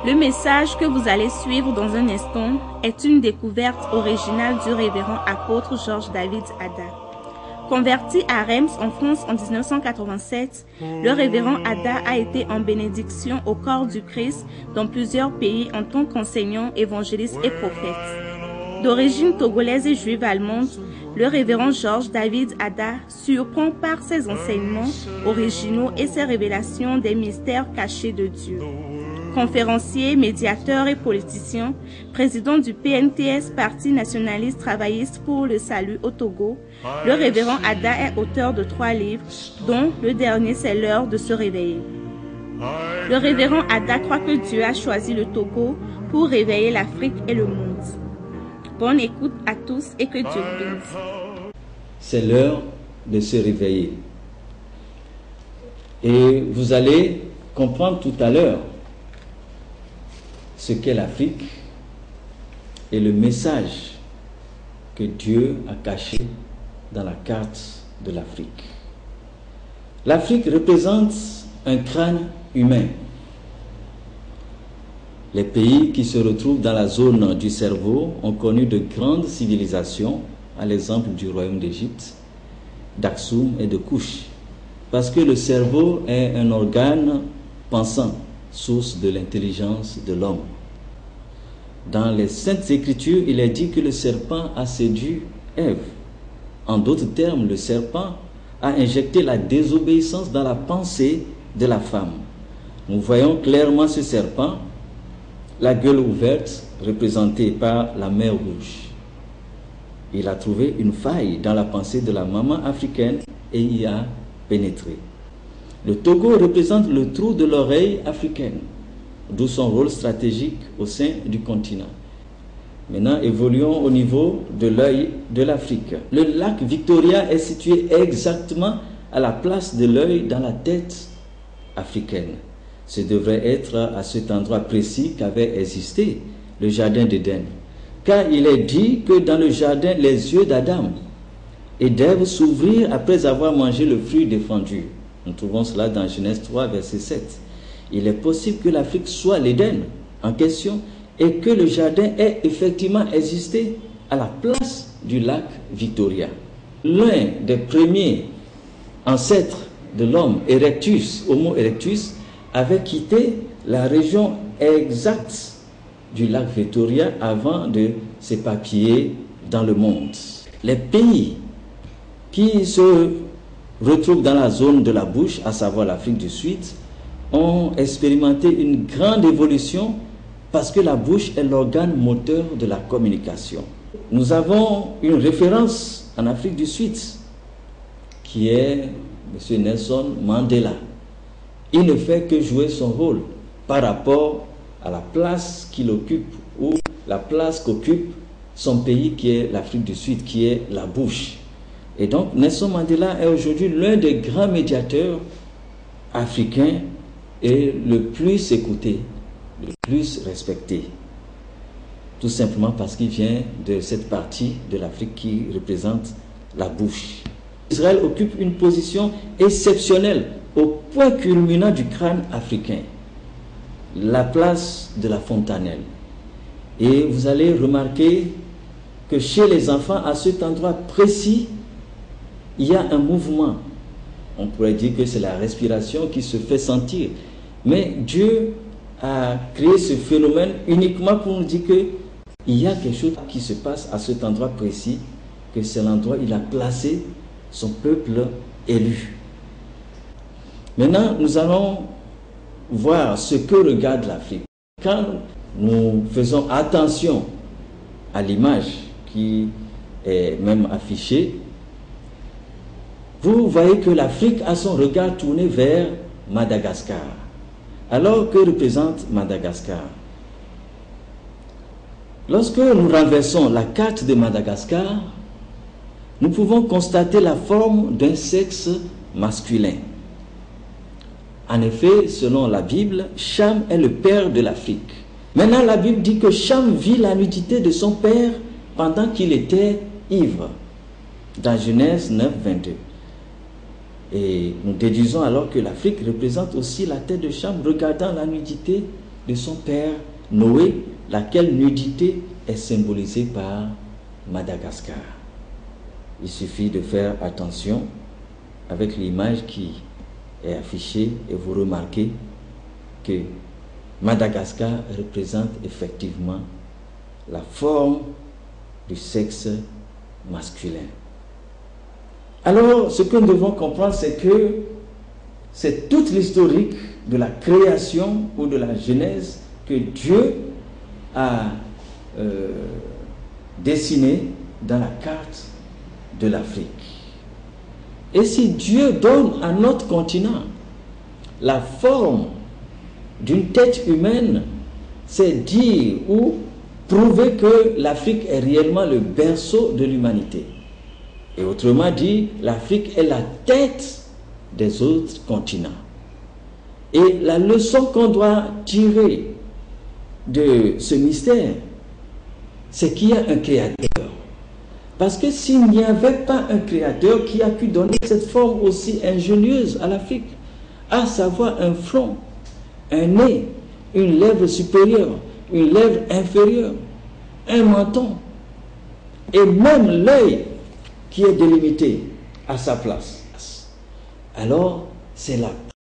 Le message que vous allez suivre dans un instant est une découverte originale du révérend apôtre Georges David Ada. Converti à Reims en France en 1987, le révérend Ada a été en bénédiction au corps du Christ dans plusieurs pays en tant qu'enseignant, évangéliste et prophète. D'origine togolaise et juive allemande, le révérend Georges David Ada surprend par ses enseignements originaux et ses révélations des mystères cachés de Dieu. Conférencier, médiateur et politicien, président du PNTS, Parti nationaliste travailliste pour le salut au Togo, le révérend Ada est auteur de 3 livres, dont le dernier c'est L'heure de se réveiller. Le révérend Ada croit que Dieu a choisi le Togo pour réveiller l'Afrique et le monde. Bonne écoute à tous et que Dieu vous bénisse. C'est l'heure de se réveiller. Et vous allez comprendre tout à l'heure ce qu'est l'Afrique et le message que Dieu a caché dans la carte de l'Afrique. L'Afrique représente un crâne humain. Les pays qui se retrouvent dans la zone du cerveau ont connu de grandes civilisations, à l'exemple du royaume d'Égypte, d'Aksum et de Kush, parce que le cerveau est un organe pensant, source de l'intelligence de l'homme. Dans les Saintes Écritures, il est dit que le serpent a séduit Ève. En d'autres termes, le serpent a injecté la désobéissance dans la pensée de la femme. Nous voyons clairement ce serpent, la gueule ouverte, représentée par la mer Rouge. Il a trouvé une faille dans la pensée de la maman africaine et y a pénétré. Le Togo représente le trou de l'oreille africaine, d'où son rôle stratégique au sein du continent. Maintenant, évoluons au niveau de l'œil de l'Afrique. Le lac Victoria est situé exactement à la place de l'œil dans la tête africaine. Ce devrait être à cet endroit précis qu'avait existé le jardin d'Éden. Car il est dit que dans le jardin, les yeux d'Adam et d'Ève s'ouvrirent après avoir mangé le fruit défendu. Nous trouvons cela dans Genèse 3, verset 7. Il est possible que l'Afrique soit l'Éden en question et que le jardin ait effectivement existé à la place du lac Victoria. L'un des premiers ancêtres de l'homme, Erectus, Homo erectus, avait quitté la région exacte du lac Victoria avant de s'éparpiller dans le monde. Les pays qui se retrouvent dans la zone de la bouche, à savoir l'Afrique du Sud, ont expérimenté une grande évolution parce que la bouche est l'organe moteur de la communication. Nous avons une référence en Afrique du Sud qui est M. Nelson Mandela. Il ne fait que jouer son rôle par rapport à la place qu'il occupe ou la place qu'occupe son pays qui est l'Afrique du Sud, qui est la bouche. Et donc Nelson Mandela est aujourd'hui l'un des grands médiateurs africains et le plus écouté, le plus respecté. Tout simplement parce qu'il vient de cette partie de l'Afrique qui représente la bouche. Israël occupe une position exceptionnelle au point culminant du crâne africain, la place de la fontanelle. Et vous allez remarquer que chez les enfants, à cet endroit précis, il y a un mouvement. On pourrait dire que c'est la respiration qui se fait sentir. Mais Dieu a créé ce phénomène uniquement pour nous dire qu'il y a quelque chose qui se passe à cet endroit précis, que c'est l'endroit où il a placé son peuple élu. Maintenant, nous allons voir ce que regarde l'Afrique. Quand nous faisons attention à l'image qui est même affichée, vous voyez que l'Afrique a son regard tourné vers Madagascar. Alors, que représente Madagascar? Lorsque nous renversons la carte de Madagascar, nous pouvons constater la forme d'un sexe masculin. En effet, selon la Bible, Cham est le père de l'Afrique. Maintenant, la Bible dit que Cham vit la nudité de son père pendant qu'il était ivre, dans Genèse 9, 22. Et nous déduisons alors que l'Afrique représente aussi la tête de Cham, regardant la nudité de son père Noé, laquelle nudité est symbolisée par Madagascar. Il suffit de faire attention avec l'image qui est affichée et vous remarquez que Madagascar représente effectivement la forme du sexe masculin. Alors, ce que nous devons comprendre, c'est que c'est toute l'historique de la création ou de la Genèse que Dieu a dessinée dans la carte de l'Afrique. Et si Dieu donne à notre continent la forme d'une tête humaine, c'est dire ou prouver que l'Afrique est réellement le berceau de l'humanité. Et autrement dit, l'Afrique est la tête des autres continents. Et la leçon qu'on doit tirer de ce mystère, c'est qu'il y a un créateur. Parce que s'il n'y avait pas un créateur qui a pu donner cette forme aussi ingénieuse à l'Afrique, à savoir un front, un nez, une lèvre supérieure, une lèvre inférieure, un menton, et même l'œil qui est délimité à sa place, alors c'est la